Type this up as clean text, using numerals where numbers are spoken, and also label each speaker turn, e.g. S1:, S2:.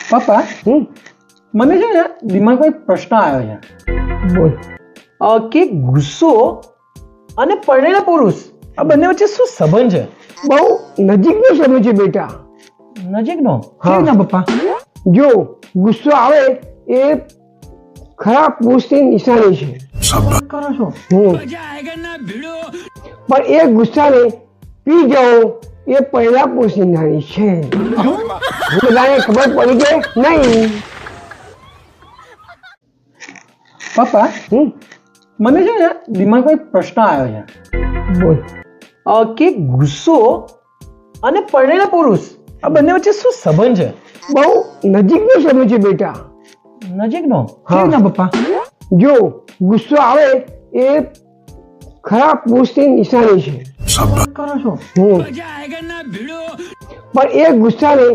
S1: પપ્પા મને છે ને દિમાગમાં એક પ્રશ્ન આવ્યો
S2: બોલ.
S1: છે કે ગુસ્સો અને પરણેલા પુરુષ આ બંને વચ્ચે શું સંબંધ છે?
S2: બહુ નજીકનો સમય છે બેટા.
S1: નજીકનો?
S2: હા.
S1: કેવી રીતના પપ્પા?
S2: જો ગુસ્સો આવે એ ખરાબ પુરુષની નિશાની છે.
S1: વાત કરો છો?
S2: પણ એ ગુસ્સાને પી જાઓ એ પહેલા પુરુષની નિશાની છે. બધાને ખબર પડી કે નહીં?
S1: પપ્પા મને છે ને દિમાગમાં એક પ્રશ્ન આવ્યો
S2: બોલ.
S1: છે કે ગુસ્સો અને પરણેલા પુરુષ આ બંને વચ્ચે શું સંબંધ છે?
S2: બહુ નજીકનો સમય છે બેટા.
S1: નજીકનો?
S2: હા.
S1: કેવી રીતના પપ્પા?
S2: જો ગુસ્સો આવે એ ખરાબ પુરુષની નિશાની છે.
S1: વાત કરો છો?
S2: પણ એ ગુસ્સાને